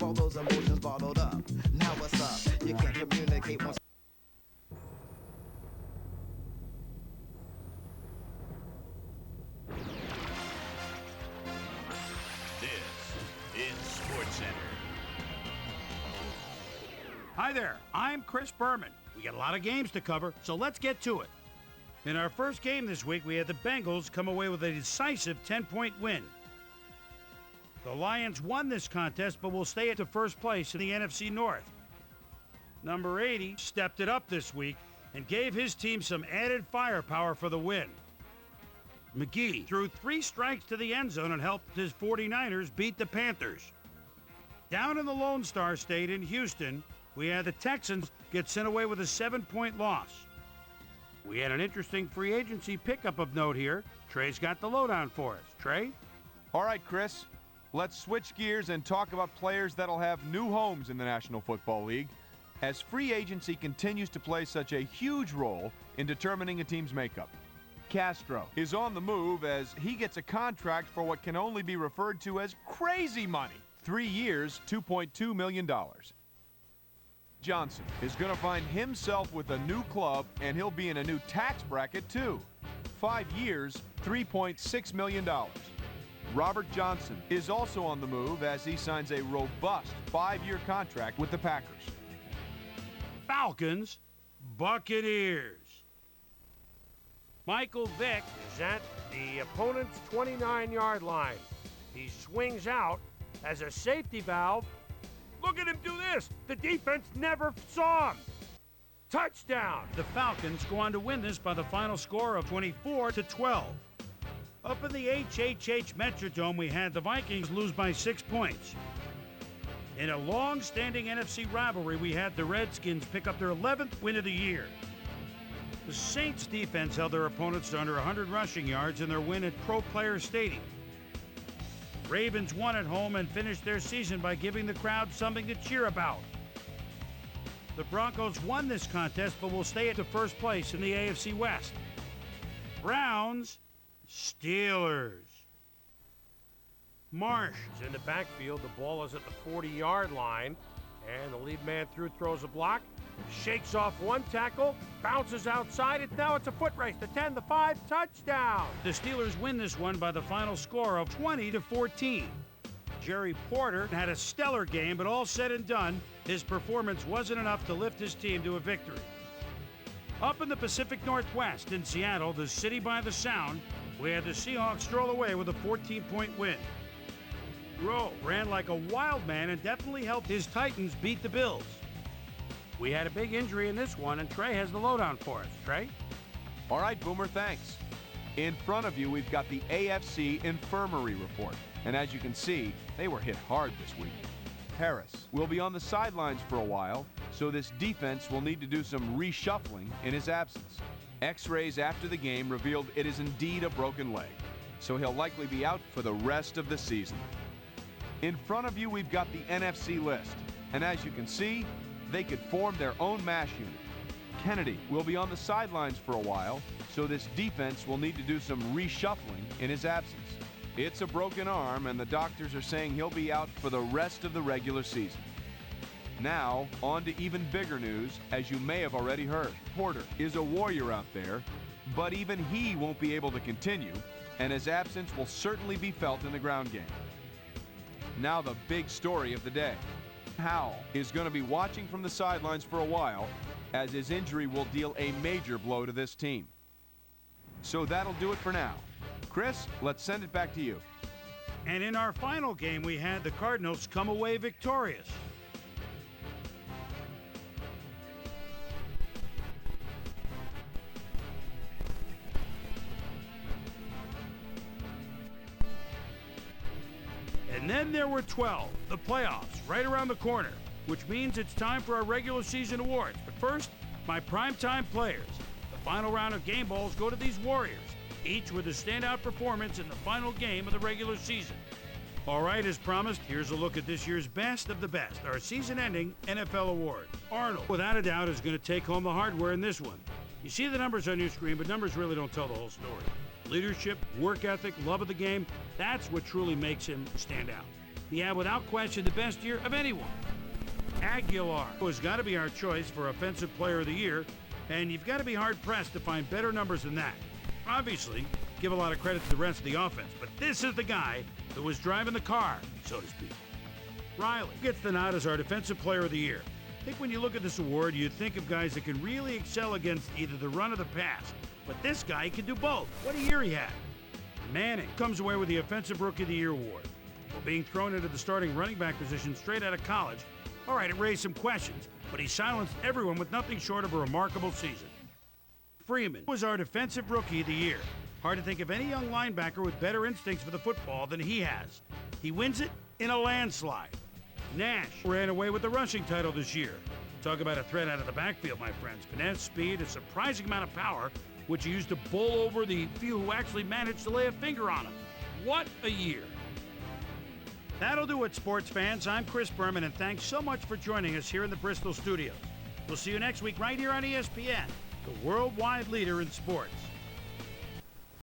all those emotions bottled up. Now what's up? You can't communicate once. This is Sportscenter. Hi there, I'm Chris Berman. We got a lot of games to cover, so let's get to it. In our first game this week, we had the Bengals come away with a decisive 10-point win. The Lions won this contest, but will stay at the first place in the NFC North. Number 80 stepped it up this week and gave his team some added firepower for the win. McGee threw 3 strikes to the end zone and helped his 49ers beat the Panthers. Down in the Lone Star State in Houston, we had the Texans get sent away with a 7-point loss. We had an interesting free agency pickup of note here. Trey's got the lowdown for us. Trey? All right, Chris. Let's switch gears and talk about players that'll have new homes in the National Football League, as free agency continues to play such a huge role in determining a team's makeup. Castro is on the move as he gets a contract for what can only be referred to as crazy money. 3 years, $2.2 million. Johnson is going to find himself with a new club, and he'll be in a new tax bracket too. 5 years, $3.6 million. Robert Johnson is also on the move as he signs a robust 5-year contract with the Packers. Falcons, Buccaneers. Michael Vick is at the opponent's 29-yard line. He swings out as a safety valve. Look at him do this. The defense never saw him. Touchdown. The Falcons go on to win this by the final score of 24-12. Up in the HHH Metrodome, we had the Vikings lose by 6 points. In a long-standing NFC rivalry, we had the Redskins pick up their 11th win of the year. The Saints defense held their opponents to under 100 rushing yards in their win at Pro Player Stadium. Ravens won at home and finished their season by giving the crowd something to cheer about. The Broncos won this contest but will stay at the first place in the AFC West. Browns, Steelers. Marsh is in the backfield. The ball is at the 40-yard line, and the lead man throws a block, shakes off one tackle, bounces outside. Now it's a foot race. The 10, the 5, touchdown. The Steelers win this one by the final score of 20-14. Jerry Porter had a stellar game, but all said and done, his performance wasn't enough to lift his team to a victory. Up in the Pacific Northwest in Seattle, the city by the Sound, we had the Seahawks stroll away with a 14-point win. Rowe ran like a wild man and definitely helped his Titans beat the Bills. We had a big injury in this one, and Trey has the lowdown for us. Trey? All right, Boomer, thanks. In front of you, we've got the AFC Infirmary Report. And as you can see, they were hit hard this week. Harris will be on the sidelines for a while, so this defense will need to do some reshuffling in his absence. X-rays after the game revealed it is indeed a broken leg, so he'll likely be out for the rest of the season. In front of you, we've got the NFC list. And as you can see, they could form their own mash unit. Kennedy will be on the sidelines for a while, so this defense will need to do some reshuffling in his absence. It's a broken arm, and the doctors are saying he'll be out for the rest of the regular season. Now, on to even bigger news, as you may have already heard. Porter is a warrior out there, but even he won't be able to continue, and his absence will certainly be felt in the ground game. Now the big story of the day. Howell is going to be watching from the sidelines for a while, as his injury will deal a major blow to this team. So that'll do it for now. Chris, let's send it back to you. And in our final game, we had the Cardinals come away victorious. And then there were 12, the playoffs, right around the corner, which means it's time for our regular season awards. But first, my primetime players. The final round of game balls go to these Warriors, each with a standout performance in the final game of the regular season. All right, as promised, here's a look at this year's best of the best, our season-ending NFL award. Arnold, without a doubt, is going to take home the hardware in this one. You see the numbers on your screen, but numbers really don't tell the whole story. Leadership, work ethic, love of the game, that's what truly makes him stand out. He had without question the best year of anyone. Aguilar has got to be our choice for Offensive Player of the Year, and you've got to be hard-pressed to find better numbers than that. Obviously, give a lot of credit to the rest of the offense, but this is the guy that was driving the car, so to speak. Riley gets the nod as our Defensive Player of the Year. I think when you look at this award, you think of guys that can really excel against either the run or the pass, but this guy can do both. What a year he had. Manning comes away with the Offensive Rookie of the Year award. While being thrown into the starting running back position straight out of college, all right, it raised some questions, but he silenced everyone with nothing short of a remarkable season. Freeman was our Defensive Rookie of the Year. Hard to think of any young linebacker with better instincts for the football than he has. He wins it in a landslide. Nash ran away with the rushing title this year. Talk about a threat out of the backfield, my friends. Finesse, speed, a surprising amount of power, which he used to bowl over the few who actually managed to lay a finger on him. What a year. That'll do it, sports fans. I'm Chris Berman, and thanks so much for joining us here in the Bristol studios. We'll see you next week right here on ESPN, the worldwide leader in sports.